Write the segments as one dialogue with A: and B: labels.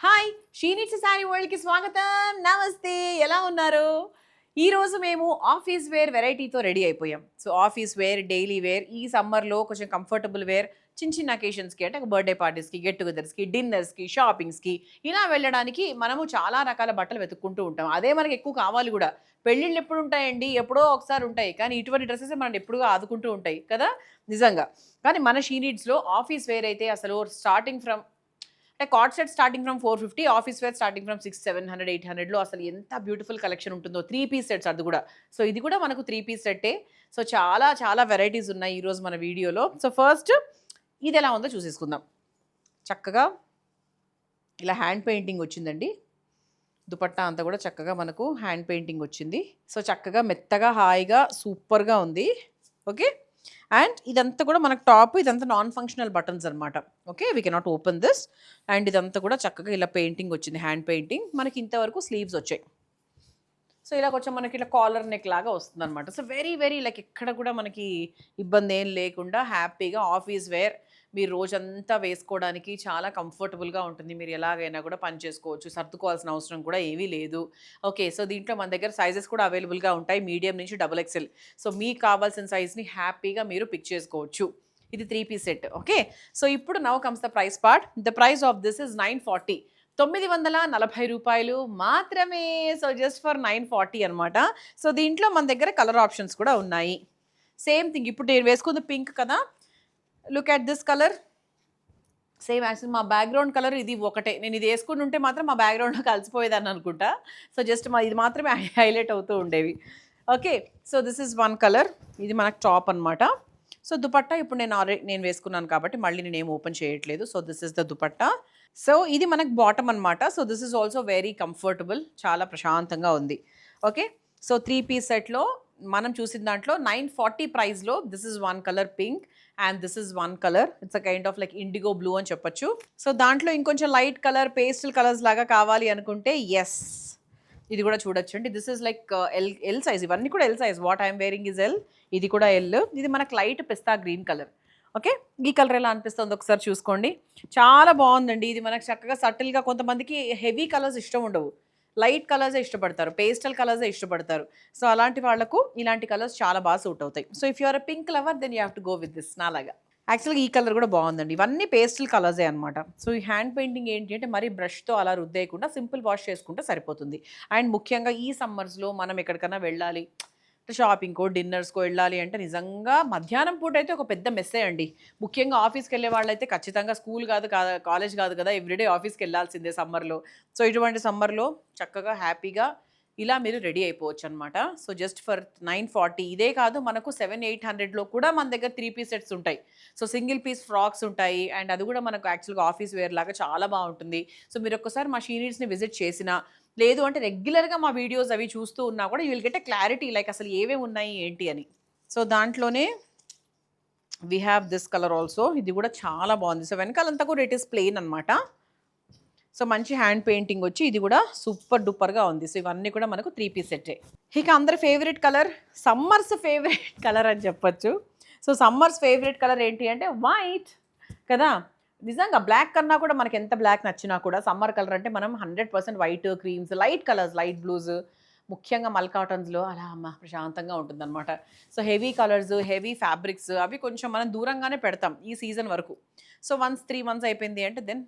A: Hi! She needs sari వరల్డ్‌కి స్వాగతం. నమస్తే. ఎలా ఉన్నారు? ఈరోజు మేము ఆఫీస్ వేర్ వెరైటీతో రెడీ అయిపోయాం. So, office wear, daily wear ఈ సమ్మర్‌లో కొంచెం కంఫర్టబుల్ వేర్ చిన్న చిన్న అకేషన్స్‌కి అంటే బర్త్‌డే పార్టీస్‌కి, గెట్ టుగెదర్స్‌కి, డిన్నర్స్‌కి, షాపింగ్స్‌కి ఇలా వెళ్ళడానికి మనము చాలా రకాల బట్టలు వెతుక్కుంటూ ఉంటాం. అదే మనకు ఎక్కువ కావాలి గూడా. పెళ్ళిళ్ళు ఎప్పుడుంటాయండి? ఎప్పుడో ఒకసారి ఉంటాయి. కానీ ఇటువంటి డ్రెసెసే మనల్ని ఎప్పుడూ ఆదుకుంటూ ఉంటాయి కదా! నిజంగా. కానీ మన షీ నీడ్స్‌లో ఆఫీస్ వేర్ అయితే అసలు స్టార్టింగ్ ఫ్రమ్ అంటే card set starting from 450, office wear starting from 600, 700, 800లో అసలు ఎంత బ్యూటిఫుల్ కలెక్షన్ ఉంటుందో. 3 పీస్ సెట్స్ అది కూడా. సో, ఇది కూడా మనకు 3 పీస్ సెట్టే. సో, చాలా చాలా వెరైటీస్ ఉన్నాయి ఈరోజు మన వీడియోలో. సో, ఫస్ట్ ఇది ఎలా ఉందో చూసేసుకుందాం. చక్కగా ఇలా హ్యాండ్ పెయింటింగ్ వచ్చిందండి. దుపట్టా అంతా కూడా చక్కగా మనకు హ్యాండ్ పెయింటింగ్ వచ్చింది. సో, చక్కగా మెత్తగా హాయిగా సూపర్‌గా ఉంది. ఓకే. అండ్ ఇదంతా కూడా మనకు టాప్ ఇదంతా నాన్ ఫంక్షనల్ బటన్స్ అనమాట. Okay. We cannot open this. And ఇదంతా కూడా చక్కగా ఇలా పెయింటింగ్ వచ్చింది. Hand painting. మనకి ఇంతవరకు స్లీవ్స్ వచ్చాయి. సో, ఇలా కొంచెం మనకి ఇట్లా కాలర్ నెక్ లాగా వస్తుందనమాట. సో, వెరీ వెరీ లైక్ ఎక్కడ కూడా మనకి ఇబ్బంది ఏం లేకుండా హ్యాపీగా ఆఫీస్ వేర్ మీరు రోజంతా వేసుకోవడానికి చాలా కంఫర్టబుల్‌గా ఉంటుంది. మీరు ఎలాగైనా కూడా పని చేసుకోవచ్చు. సర్దుకోవాల్సిన అవసరం కూడా ఏమీ లేదు. ఓకే. సో, దీంట్లో మన దగ్గర సైజెస్ కూడా అవైలబుల్‌గా ఉంటాయి. మీడియం నుంచి డబుల్ ఎక్సెల్. సో, మీకు కావాల్సిన సైజ్‌ని హ్యాపీగా మీరు పిక్ చేసుకోవచ్చు. ఇది 3 పీస్ సెట్. ఓకే. సో, ఇప్పుడు now comes the price part. The price of this is 940. రూ. 940 మాత్రమే. సో, జస్ట్ ఫర్ 940 అనమాట. సో, దీంట్లో మన దగ్గర కలర్ ఆప్షన్స్ కూడా ఉన్నాయి. సేమ్ థింగ్ ఇప్పుడు నేను వేసుకుంది పింక్ కదా! Look at this colour. Same actually మా బ్యాక్‌గ్రౌండ్ కలర్ ఇది ఒకటే. నేను ఇది యేసుకొని ఉంటే మాత్రం మా బ్యాక్‌గ్రౌండ్‌లో కలిసిపోయేదాన్ని అనుకుంటా. సో, జస్ట్ ఇది మాత్రమే హైలైట్ అవుతూ ఉండేవి. Okay. So, this is one colour. ఇది మనకు టాప్ అనమాట. సో, దుపట్టా ఇప్పుడు నేను వేసుకున్నాను కాబట్టి మళ్ళీ నేనేం ఓపెన్ చేయట్లేదు. So, this is the dupatta. So, ఇది మనకు బాటమ్ అనమాట. So, this is also very comfortable. చాలా ప్రశాంతంగా ఉంది. ఓకే. సో, 3 పీస్ సెట్‌లో మనం చూసిన దాంట్లో 940 ప్రైస్‌లో this is one colour pink and this is one colour. It's a kind of like IndiGo blue అని చెప్పొచ్చు. సో, దాంట్లో ఇంకొంచెం లైట్ కలర్, పేస్టల్ కలర్స్ లాగా కావాలి అనుకుంటే యెస్. ఇది కూడా చూడొచ్చండి. This is like L size. ఇవన్నీ కూడా L size. What I'm wearing is L. ఇది కూడా ఎల్. ఇది మనకు లైట్ పిస్తా గ్రీన్ కలర్. ఓకే. ఈ కలర్ ఎలా అనిపిస్తుందో ఒకసారి చూసుకోండి. చాలా బాగుందండి. ఇది మనకు చక్కగా సటిల్‌గా కొంతమందికి హెవీ కలర్స్ ఇష్టం ఉండవు. లైట్ కలర్సే ఇష్టపడతారు. పేస్టల్ కలర్సే ఇష్టపడతారు. సో, అలాంటి వాళ్ళకు ఇలాంటి కలర్స్ చాలా బాగా సూట్ అవుతాయి. So, if you are a pink lover then you have to go with this నాలాగా. యాక్చువల్‌గా ఈ కలర్ కూడా బాగుందండి. ఇవన్నీ పేస్టల్ కలర్సే అనమాట. సో, ఈ హ్యాండ్ పెయింటింగ్ ఏంటి అంటే మరీ బ్రష్‌తో అలా రుద్దేయకుండా సింపుల్ వాష్ చేసుకుంటే సరిపోతుంది. అండ్ ముఖ్యంగా ఈ సమ్మర్స్‌లో మనం ఎక్కడికన్నా వెళ్ళాలి, షాపింగ్‌కో, డిన్నర్స్‌కో వెళ్ళాలి అంటే నిజంగా మధ్యాహ్నం పూట అయితే ఒక పెద్ద మెస్సే అండి. ముఖ్యంగా ఆఫీస్‌కెళ్ళే వాళ్ళైతే ఖచ్చితంగా స్కూల్ కాలేజ్ కాదు కదా! ఎవ్రీడే ఆఫీస్‌కెళ్ళాల్సిందే సమ్మర్‌లో. సో, ఇటువంటి సమ్మర్‌లో చక్కగా హ్యాపీగా ఇలా మీరు రెడీ అయిపోవచ్చనమాట. సో, జస్ట్ ఫర్ 940 ఇదే కాదు మనకు 700, 800లో కూడా మన దగ్గర 3 పీస్ సెట్స్ ఉంటాయి. సో, సింగిల్ పీస్ ఫ్రాక్స్ ఉంటాయి. అండ్ అది కూడా మనకు యాక్చువల్‌గా ఆఫీస్ వేర్ లాగా చాలా బావుంటుంది. సో, మీరొక్కసారి మా షీ నీడ్స్‌ని విజిట్ చేసినా, లేదు అంటే రెగ్యులర్‌గా మా వీడియోస్ అవి చూస్తూ ఉన్నా కూడా you will get a clarity like అసలు ఏవేవి ఉన్నాయి ఏంటి అని. సో, దాంట్లోనే we have this colour also. ఇది కూడా చాలా బావుంది. సో, వెనకాలంతా కూడా ఇట్ ఈస్ ప్లెయిన్ అనమాట. సో, మంచి హ్యాండ్ పెయింటింగ్ వచ్చి ఇది కూడా సూపర్ డూపర్‌గా ఉంది. సో, ఇవన్నీ కూడా మనకు 3 పీస్ సెట్టే. ఇక అందరి favourite colour, summers favourite colour అని చెప్పొచ్చు. సో, సమ్మర్స్ ఫేవరెట్ కలర్ ఏంటి అంటే వైట్ కదా! నిజంగా బ్లాక్ కన్నా కూడా మనకి ఎంత బ్లాక్ నచ్చినా కూడా సమ్మర్ కలర్ అంటే మనం 100% white, creams, light colours, light blues ముఖ్యంగా మల్ కాటన్స్‌లో అలా అమ్మ ప్రశాంతంగా ఉంటుందనమాట. So, heavy colours, heavy fabrics అవి కొంచెం మనం దూరంగానే పెడతాం ఈ సీజన్ వరకు. సో, వన్స్ 3 మంత్స్ అయిపోయింది అంటే దెన్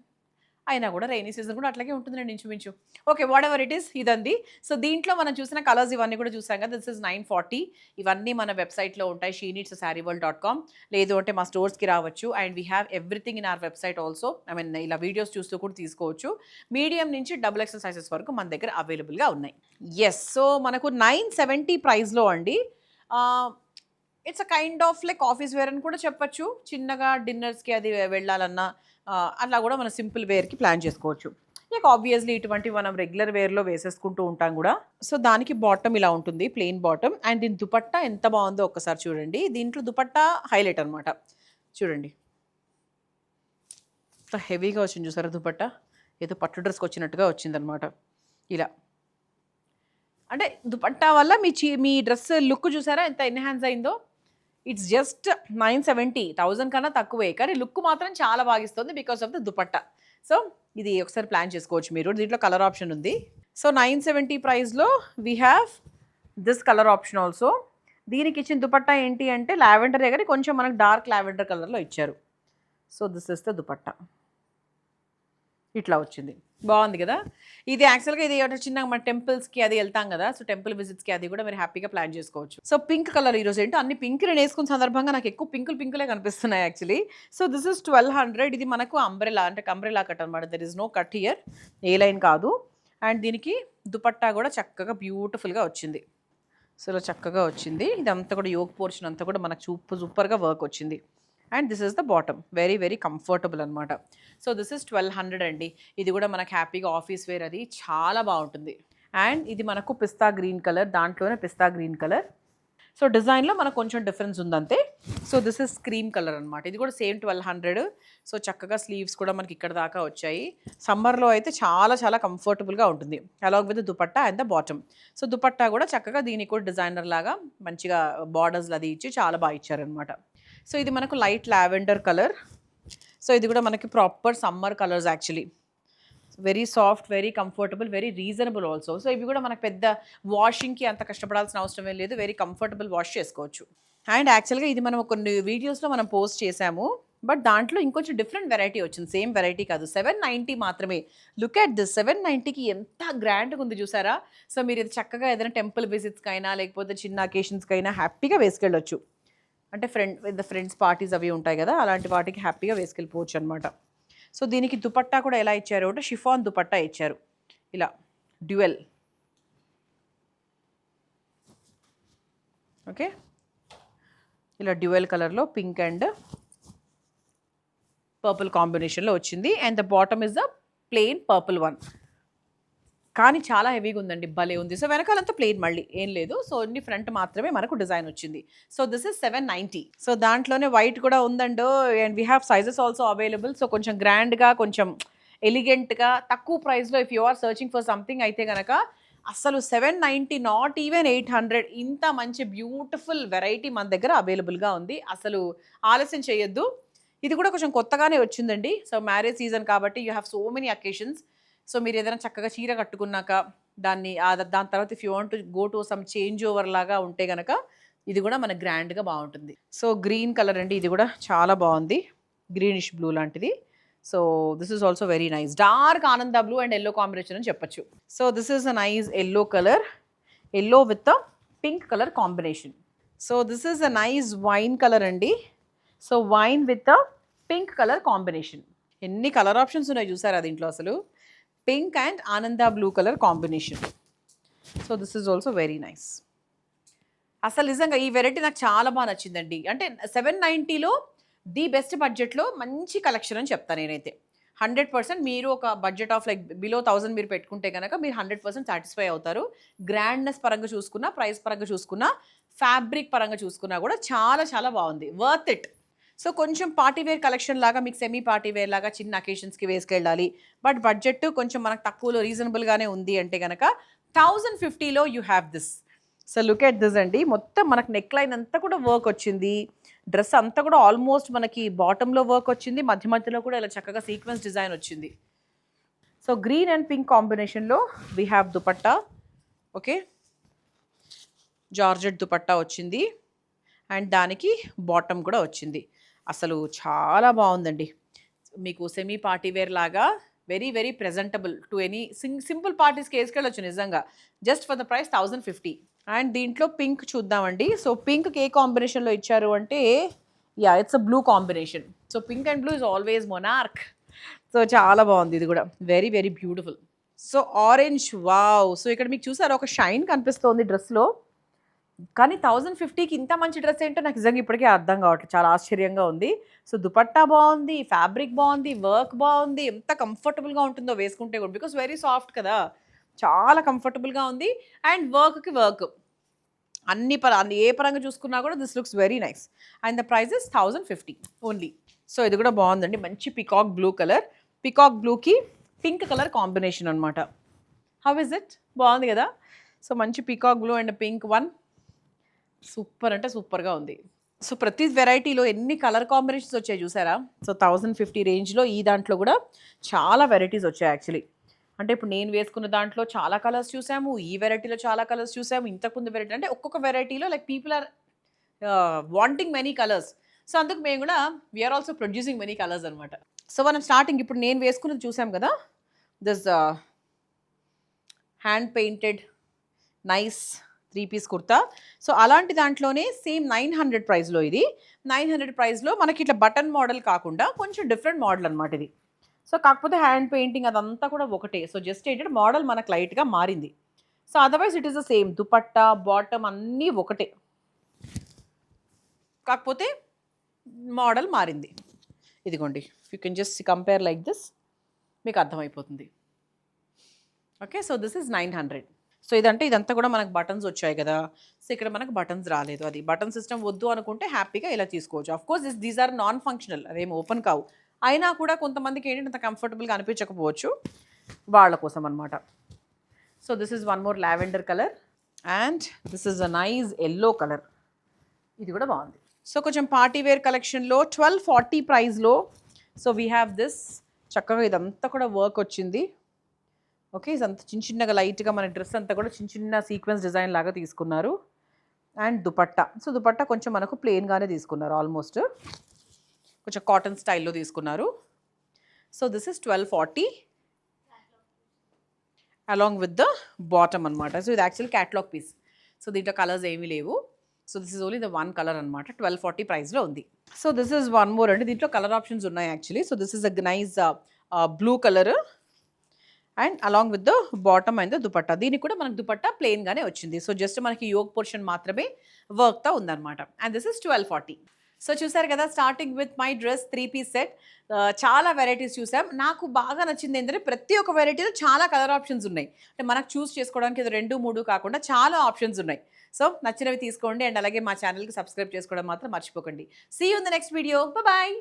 A: అయినా కూడా రెయినీ సీజన్ కూడా అట్లాగే ఉంటుందండి ఇంచుమించు. ఓకే. వాటెవర్ ఇట్ ఈస్ ఇదండి. సో, దీంట్లో మనం చూసిన కలర్స్ ఇవన్నీ కూడా చూసాం కదా! This is 940. ఇవన్నీ మన వెబ్‌సైట్‌లో ఉంటాయి. sheeneedssareeworld.com లేదు అంటే మా స్టోర్స్‌కి రావచ్చు. And we have everything in our website also. I mean ఇలా వీడియోస్ చూస్తూ కూడా తీసుకోవచ్చు. మీడియం నుంచి డబుల్ ఎక్సెల్ సైజెస్ వరకు మన దగ్గర అవైలబుల్‌గా ఉన్నాయి. యెస్. సో, మనకు 970 ప్రైస్‌లో అండి. Ah, it's a kind of like office wear అని కూడా చెప్పొచ్చు. చిన్నగా డిన్నర్స్‌కి అది వెళ్ళాలన్నా అట్లా కూడా మనం సింపుల్ వేర్‌కి ప్లాన్ చేసుకోవచ్చు. ఇక ఆబ్వియస్‌లీ ఇటువంటివి మనం రెగ్యులర్ వేర్‌లో వేసేసుకుంటూ ఉంటాం గూడా. సో, దానికి బాటమ్ ఇలా ఉంటుంది. Plain bottom. అండ్ దీని దుపట్టా ఎంత బావుందో ఒక్కసారి చూడండి. దీంట్లో దుపట్టా హైలైట్ అనమాట. చూడండి. ఎంత హెవీగా వచ్చింది చూసారా దుపట్టా? ఏదో పట్టు డ్రెస్‌కొచ్చినట్టుగా వచ్చిందనమాట. ఇలా. అంటే దుపట్టా వల్ల మీ డ్రెస్ లుక్ చూసారా ఎంత ఎన్హాన్స్ అయిందో? ఇట్స్ జస్ట్ 970 1000 కన్నా తక్కువే. కానీ లుక్ మాత్రం చాలా బాగిస్తుంది because of the dupatta. So, ఇది ఒకసారి ప్లాన్ చేసుకోవచ్చు మీరు. దీంట్లో కలర్ ఆప్షన్ ఉంది. సో 970 ప్రైస్లో we have this colour option also. దీనికి ఇచ్చిన దుపట్టా ఏంటి అంటే లావెండర్ దగ్గర కొంచెం మనకు డార్క్ లావెండర్ కలర్లో ఇచ్చారు. So this is the dupatta, ఇట్లా వచ్చింది. బాగుంది కదా. ఇది యాక్చువల్గా ఇది చిన్న మన టెంపుల్స్కి అది వెళ్తాం కదా, సో టెంపుల్ విజిట్స్కి అది కూడా మీరు హ్యాపీగా ప్లాన్ చేసుకోవచ్చు. సో పింక్ కలర్ ఈరోజు ఏంటో అన్ని పింక్ నేను వేసుకున్న సందర్భంగా నాకు ఎక్కువ పింకులే కనిపిస్తున్నాయి యాక్చువల్లీ. So this is 1200. ఇది మనకు అంబ్రెలా అంటే అంబ్రెలా కట్ అనమాట. There is no cut here, A line కాదు. అండ్ దీనికి దుపట్టా కూడా చక్కగా బ్యూటిఫుల్గా వచ్చింది. సో ఇలా చక్కగా వచ్చింది. ఇదంతా కూడా యోగ్ పోర్షన్ అంతా కూడా మనకు సూపర్గా వర్క్ వచ్చింది. And this is the bottom, very very comfortable అనమాట. సో దిస్ ఇస్ 1200 అండి. ఇది కూడా మనకు హ్యాపీగా ఆఫీస్ వేర్, అది చాలా బాగుంటుంది. అండ్ ఇది మనకు పిస్తా గ్రీన్ కలర్, దాంట్లోనే పిస్తా గ్రీన్ కలర్. సో డిజైన్లో మనకు కొంచెం డిఫరెన్స్ ఉందంతే. So this is cream colour అనమాట. ఇది కూడా సేమ్ 1200. సో చక్కగా స్లీవ్స్ కూడా మనకి ఇక్కడ దాకా వచ్చాయి. సమ్మర్లో అయితే చాలా చాలా కంఫర్టబుల్గా ఉంటుంది. Along with dupatta and the bottom. So dupatta కూడా చక్కగా దీనికి కూడా డిజైనర్ లాగా మంచిగా బార్డర్స్ అది ఇచ్చి చాలా బాగా ఇచ్చారనమాట. సో ఇది మనకు లైట్ లావెండర్ కలర్. సో ఇది కూడా మనకి proper summer colours actually. Very soft, very comfortable, very reasonable also. So ఇవి కూడా మనకు పెద్ద వాషింగ్కి అంత కష్టపడాల్సిన అవసరం ఏం లేదు. వెరీ కంఫర్టబుల్ వాష్ చేసుకోవచ్చు. అండ్ యాక్చువల్గా ఇది మనం కొన్ని వీడియోస్లో మనం పోస్ట్ చేసాము, బట్ దాంట్లో ఇంకొంచెం డిఫరెంట్ వెరైటీ వచ్చింది. సేమ్ వెరైటీ కాదు, 790 మాత్రమే. లుక్ అట్ దిస్, 790కి ఎంత గ్రాండ్గా ఉంది చూసారా. సో మీరు ఇది చక్కగా ఏదైనా టెంపుల్ విజిట్స్కి అయినా లేకపోతే చిన్న అకేషన్స్కి అయినా హ్యాపీగా వేసుకెళ్ళొచ్చు. అంటే ఫ్రెండ్స్ పార్టీస్ అవి ఉంటాయి కదా, అలాంటి వాటికి హ్యాపీగా వేసుకెళ్ళిపోవచ్చు అనమాట. సో దీనికి దుపట్టా కూడా ఎలా ఇచ్చారు అంటే షిఫాన్ దుపట్టా ఇచ్చారు. ఇలా డ్యూయల్, ఓకే, ఇలా డ్యూయల్ కలర్లో పింక్ అండ్ పర్పుల్ కాంబినేషన్లో వచ్చింది. And the bottom is the plain purple one. కానీ చాలా హెవీగా ఉందండి, భలే ఉంది. సో వెనకాలంతా ప్లెయిన్, మళ్ళీ ఏం లేదు. సో ఓన్లీ ఫ్రంట్ మాత్రమే మనకు డిజైన్ వచ్చింది. So this is 790. సో దాంట్లోనే వైట్ కూడా ఉందండో. And we have sizes also available. So కొంచెం గ్రాండ్గా, కొంచెం ఎలిగెంట్గా, తక్కువ ప్రైస్లో if you are searching for something అయితే కనుక అసలు 790, నాట్ ఈవెన్ 800, ఇంత మంచి బ్యూటిఫుల్ వెరైటీ మన దగ్గర అవైలబుల్గా ఉంది. అసలు ఆలస్యం చేయొద్దు. ఇది కూడా కొంచెం కొత్తగానే వచ్చిందండి. సో మ్యారేజ్ సీజన్ కాబట్టి you have so many occasions. So మీరు ఏదైనా చక్కగా చీర కట్టుకున్నాక దాని తర్వాత if you want to go to some change over లాగా ఉంటే కనుక ఇది కూడా మన గ్రాండ్గా బాగుంటుంది. సో గ్రీన్ కలర్ అండి, ఇది కూడా చాలా బాగుంది, గ్రీనిష్ బ్లూ లాంటిది. So this is also very nice. Dark ఆనంద బ్లూ అండ్ ఎల్లో కాంబినేషన్ అని చెప్పొచ్చు. So this is a nice yellow colour, yellow with a pink colour combination. So this is a nice wine colour అండి. So wine with a pink colour combination. ఎన్ని colour options ఉన్నాయి చూసారా దీంట్లో అసలు. Pink and ఆనంద blue colour combination. So this is also very nice. అసలు నిజంగా ఈ వెరైటీ నాకు చాలా బాగా నచ్చిందండి. అంటే 790లో ది బెస్ట్ బడ్జెట్లో మంచి కలెక్షన్ అని చెప్తాను నేనైతే. 100% మీరు ఒక బడ్జెట్ ఆఫ్ లైక్ బిలో 1000 మీరు పెట్టుకుంటే కనుక మీరు 100% సాటిస్ఫై అవుతారు. గ్రాండ్నెస్ పరంగా చూసుకున్నా, ప్రైస్ పరంగా చూసుకున్నా, ఫ్యాబ్రిక్ పరంగా చూసుకున్నా కూడా చాలా చాలా బాగుంది. Worth it. సో కొంచెం పార్టీ వేర్ కలెక్షన్ లాగా, మీకు సెమీ పార్టీ వేర్ లాగా చిన్న అకేషన్స్కి వేసుకెళ్ళాలి, బట్ బడ్జెట్ కొంచెం మనకు తక్కువలో రీజనబుల్గానే ఉంది అంటే కనుక 1050లో you have this. So look at this అండి. మొత్తం మనకు నెక్ లైన్ అంతా కూడా వర్క్ వచ్చింది. డ్రెస్ అంతా కూడా ఆల్మోస్ట్ మనకి బాటంలో వర్క్ వచ్చింది, మధ్య మధ్యలో కూడా ఇలా చక్కగా సీక్వెన్స్ డిజైన్ వచ్చింది. సో గ్రీన్ అండ్ పింక్ కాంబినేషన్లో we have dupatta. Okay, georgette dupatta వచ్చింది అండ్ దానికి బాటమ్ కూడా వచ్చింది. అసలు చాలా బాగుందండి. మీకు సెమీ పార్టీ వేర్ లాగా very very presentable to any simple పార్టీస్కి వేసుకెళ్ళొచ్చు నిజంగా, just for the price 1050. And దీంట్లో పింక్ చూద్దామండి. సో పింక్ ఏ కాంబినేషన్లో ఇచ్చారు అంటే yeah, it's a blue combination. So pink and blue is always monarch. So చాలా బాగుంది ఇది కూడా, very very beautiful. So orange, wow. So ఇక్కడ మీకు చూసారు ఒక షైన్ కనిపిస్తోంది డ్రెస్లో, కానీ 1050కి ఇంత మంచి డ్రెస్ ఏంటో నాకు నిజంగా ఇప్పటికే అర్థం కావట్లేదు. చాలా ఆశ్చర్యంగా ఉంది. సో దుపట్టా బాగుంది, ఫ్యాబ్రిక్ బాగుంది, వర్క్ బాగుంది. ఎంత కంఫర్టబుల్గా ఉంటుందో వేసుకుంటే కూడా, బికాస్ వెరీ సాఫ్ట్ కదా, చాలా కంఫర్టబుల్గా ఉంది. అండ్ వర్క్కి వర్క్, అన్ని ఏ పరంగా చూసుకున్నా కూడా this looks very nice. And the price is 1050 only. So ఇది కూడా బాగుందండి, మంచి పికాక్ బ్లూ కలర్, పికాక్ బ్లూకి పింక్ కలర్ కాంబినేషన్ అనమాట. హౌ ఇస్ ఇట్, బాగుంది కదా. సో మంచి peacock blue and pink one, super అంటే సూపర్గా ఉంది. సో ప్రతి వెరైటీలో ఎన్ని కలర్ కాంబినేషన్స్ వచ్చాయి చూసారా? సో 1050 రేంజ్‌లో ఈ దాంట్లో కూడా చాలా వెరైటీస్ వచ్చాయి యాక్చువల్లీ. అంటే ఇప్పుడు నేను వేసుకున్న దాంట్లో చాలా కలర్స్ చూసాము. ఈ వెరైటీలో చాలా కలర్స్ చూసాము. ఇంతకుముందు వెరైటీ అంటే ఒక్కొక్క వెరైటీలో like people are wanting many colours. So అందుకు మేము కూడా we are also producing many colours అనమాట. సో మనం స్టార్టింగ్ ఇప్పుడు నేను వేసుకున్నది చూసాం కదా! This hand painted nice 3 piece kurta. So అలాంటి దాంట్లోనే సేమ్ 900 ప్రైస్‌లో ఇది. 900 ప్రైస్‌లో మనకి ఇట్లా బటన్ మోడల్ కాకుండా కొంచెం డిఫరెంట్ మోడల్ అనమాట ఇది. సో కాకపోతే హ్యాండ్ పెయింటింగ్ అదంతా కూడా ఒకటే. సో జస్ట్ ఏంటంటే మోడల్ మనకు లైట్‌గా మారింది. So otherwise it is the same. Dupatta, bottom అన్నీ ఒకటే. కాకపోతే మోడల్ మారింది. ఇదిగోండి. You can just compare like this. మీకు అర్థమైపోతుంది. Okay. So this is 900. So ఇదంటే ఇదంతా కూడా మనకు బటన్స్ వచ్చాయి కదా! సో ఇక్కడ మనకు బటన్స్ రాలేదు. అది బటన్ సిస్టమ్ వద్దు అనుకుంటే హ్యాపీగా ఇలా తీసుకోవచ్చు. Of course these are non functional. అదేం ఓపెన్ కావు. అయినా కూడా కొంతమందికి ఏంటంటే అంత కంఫర్టబుల్‌గా అనిపించకపోవచ్చు. వాళ్ళ కోసం అనమాట. So this is one more lavender colour and this is a nice yellow colour. ఇది కూడా బాగుంది. సో కొంచెం పార్టీ వేర్ కలెక్షన్‌లో 1240 ప్రైస్‌లో సో వీ హ్యావ్ దిస్. చక్కగా ఇదంతా కూడా వర్క్ వచ్చింది. ఓకే. ఇదంతా చిన్న చిన్నగా లైట్‌గా మన డ్రెస్ అంతా కూడా చిన్న చిన్న సీక్వెన్స్ డిజైన్ లాగా తీసుకున్నారు. అండ్ దుపట్టా. సో దుపట్టా కొంచెం మనకు ప్లెయిన్‌గానే తీసుకున్నారు ఆల్మోస్ట్. కొంచెం కాటన్ స్టైల్‌లో తీసుకున్నారు. So this is 1240 along with the bottom అనమాట. సో ఇది యాక్చువల్ క్యాటలాగ్ పీస్. సో దీంట్లో కలర్స్ ఏమీ లేవు. So this is only the one colour అనమాట. 1240 ప్రైస్‌లో ఉంది. So this is one more అండి. దీంట్లో కలర్ ఆప్షన్స్ ఉన్నాయి actually. So this is a nice blue colour and along with the bottom and the dupatta. దీనికి కూడా మనకు దుపట్టా ప్లెయిన్‌గానే వచ్చింది. సో జస్ట్ మనకి యోక్ పోర్షన్ మాత్రమే వర్క్‌తో ఉందన్నమాట. And this is 1240. సో చూసారు కదా! Starting with my dress 3 piece set. చాలా వెరైటీస్ చూసాం. నాకు బాగా నచ్చింది ఏంటంటే ప్రతి ఒక్క వెరైటీలో చాలా కలర్ ఆప్షన్స్ ఉన్నాయి. అంటే మనకు చూస్ చేసుకోవడానికి ఏదో 2, 3 కాకుండా చాలా ఆప్షన్స్ ఉన్నాయి. సో నచ్చినవి తీసుకోండి అండ్ అలాగే మా ఛానల్‌కి సబ్స్క్రైబ్ చేసుకోవడం మాత్రం మర్చిపోకండి. See you in the next video. Bye.